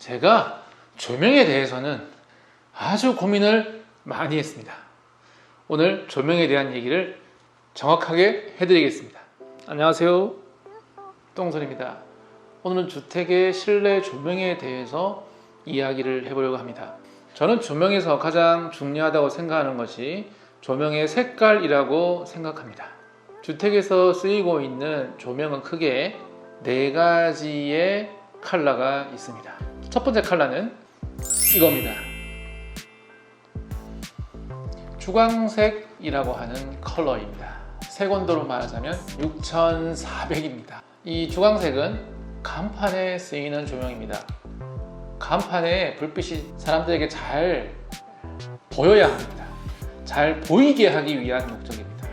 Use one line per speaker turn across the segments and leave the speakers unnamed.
제가 조명에 대해서는 아주 고민을 많이 했습니다. 오늘 조명에 대한 얘기를 정확하게 해드리겠습니다. 안녕하세요, 똥손입니다. 오늘은 주택의 실내 조명에 대해서 이야기를 해보려고 합니다. 저는 조명에서 가장 중요하다고 생각하는 것이 조명의 색깔이라고 생각합니다. 주택에서 쓰이고 있는 조명은 크게 4가지의 컬러가 있습니다. 첫 번째 컬러는 이겁니다. 주광색이라고 하는 컬러입니다. 색온도로 말하자면 6400입니다. 이 주광색은 간판에 쓰이는 조명입니다. 간판에 불빛이 사람들에게 잘 보여야 합니다. 잘 보이게 하기 위한 목적입니다.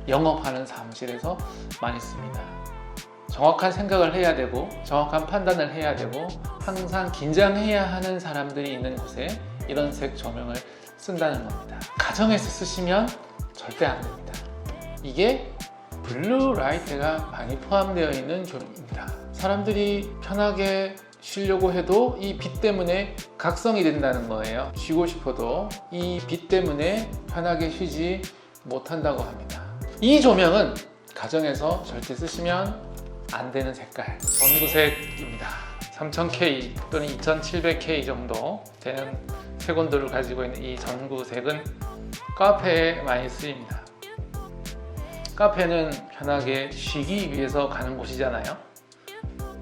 영업하는 사무실에서 많이 씁니다. 정확한 생각을 해야 되고 정확한 판단을 해야 되고 항상 긴장해야 하는 사람들이 있는 곳에 이런 색 조명을 쓴다는 겁니다. 가정에서 쓰시면 절대 안 됩니다. 이게 블루 라이트가 많이 포함되어 있는 조명입니다. 사람들이 편하게 쉬려고 해도 이 빛 때문에 각성이 된다는 거예요. 쉬고 싶어도 이 빛 때문에 편하게 쉬지 못한다고 합니다. 이 조명은 가정에서 절대 쓰시면 안 되는 색깔, 전구색입니다. 3000K 또는 2700K 정도 되는 색온도를 가지고 있는 이 전구색은 카페에 많이 쓰입니다. 카페는 편하게 쉬기 위해서 가는 곳이잖아요.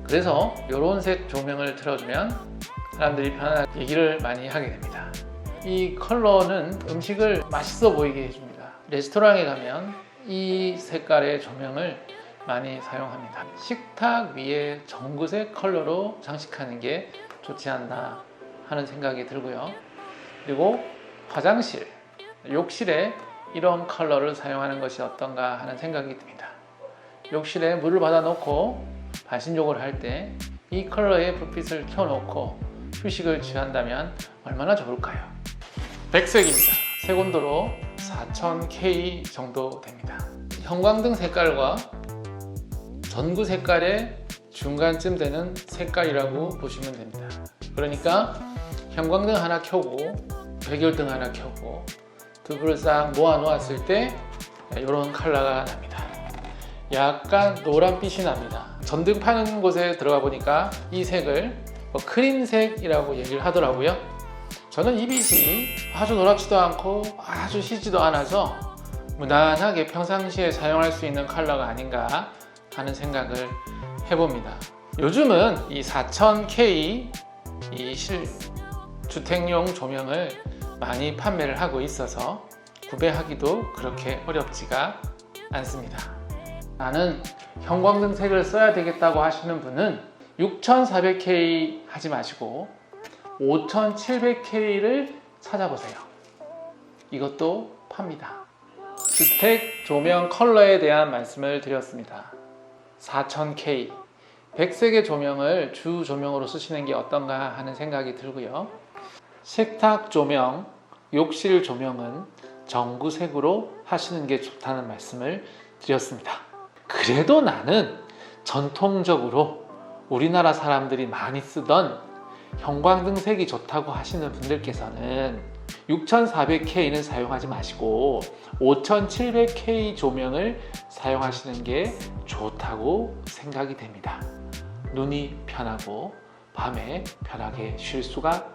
그래서 이런 색 조명을 틀어주면 사람들이 편하게 얘기를 많이 하게 됩니다. 이 컬러는 음식을 맛있어 보이게 해줍니다. 레스토랑에 가면 이 색깔의 조명을 많이 사용합니다. 식탁 위에 전구색 컬러로 장식하는 게 좋지 않나 하는 생각이 들고요. 그리고 화장실, 욕실에 이런 컬러를 사용하는 것이 어떤가 하는 생각이 듭니다. 욕실에 물을 받아 놓고 반신욕을 할 때 이 컬러의 불빛을 켜놓고 휴식을 취한다면 얼마나 좋을까요? 백색입니다. 색온도로 4000K 정도 됩니다. 형광등 색깔과 전구 색깔의 중간쯤 되는 색깔이라고 보시면 됩니다. 그러니까 형광등 하나 켜고 백열등 하나 켜고 두 불을 싹 모아 놓았을 때 이런 컬러가 납니다. 약간 노란빛이 납니다. 전등 파는 곳에 들어가 보니까 이 색을 크림색이라고 얘기를 하더라고요. 저는 이 빛이 아주 노랗지도 않고 아주 시지도 않아서 무난하게 평상시에 사용할 수 있는 컬러가 아닌가 하는 생각을 해봅니다. 요즘은 이 4000K 이 주택용 조명을 많이 판매를 하고 있어서 구매하기도 그렇게 어렵지가 않습니다. 나는 형광등 색을 써야 되겠다고 하시는 분은 6400K 하지 마시고 5700K를 찾아보세요. 이것도 팝니다. 주택 조명 컬러에 대한 말씀을 드렸습니다. 4000K, 백색의 조명을 주 조명으로 쓰시는 게 어떤가 하는 생각이 들고요. 식탁 조명, 욕실 조명은 전구색으로 하시는 게 좋다는 말씀을 드렸습니다. 그래도 나는 전통적으로 우리나라 사람들이 많이 쓰던 형광등 색이 좋다고 하시는 분들께서는 6400K는 사용하지 마시고 5700K 조명을 사용하시는 게 좋다고 생각이 됩니다. 눈이 편하고 밤에 편하게 쉴 수가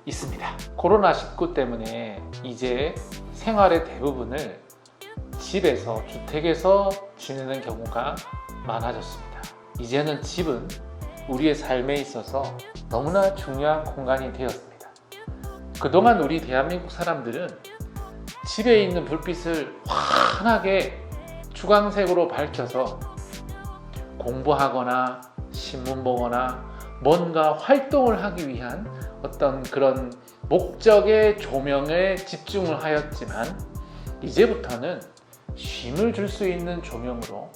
있습니다. 코로나19 때문에 이제 생활의 대부분을 집에서, 주택에서 지내는 경우가 많아졌습니다. 이제는 집은 우리의 삶에 있어서 너무나 중요한 공간이 되었습니다. 그동안 우리 대한민국 사람들은 집에 있는 불빛을 환하게 주광색으로 밝혀서 공부하거나 신문 보거나 뭔가 활동을 하기 위한 어떤 그런 목적의 조명에 집중을 하였지만 이제부터는 쉼을 줄 수 있는 조명으로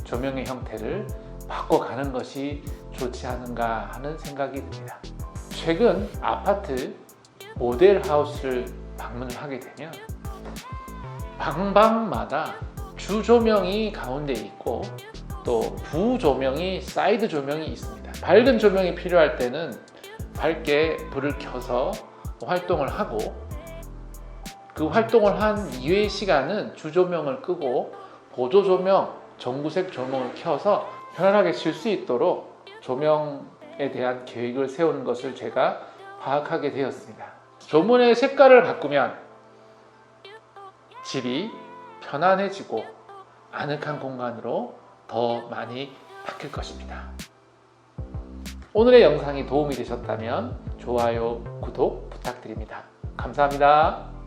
조명의 형태를 바꿔가는 것이 좋지 않은가 하는 생각이 듭니다. 최근 아파트 모델하우스를 방문을 하게 되면 방방마다 주조명이 가운데 있고 또 부조명이 사이드 조명이 있습니다. 밝은 조명이 필요할 때는 밝게 불을 켜서 활동을 하고, 그 활동을 한 이후의 시간은 주조명을 끄고 보조조명, 전구색 조명을 켜서 편안하게 쉴 수 있도록 조명에 대한 계획을 세우는 것을 제가 파악하게 되었습니다. 조문의 색깔을 바꾸면 집이 편안해지고 아늑한 공간으로 더 많이 바뀔 것입니다. 오늘의 영상이 도움이 되셨다면 좋아요, 구독 부탁드립니다. 감사합니다.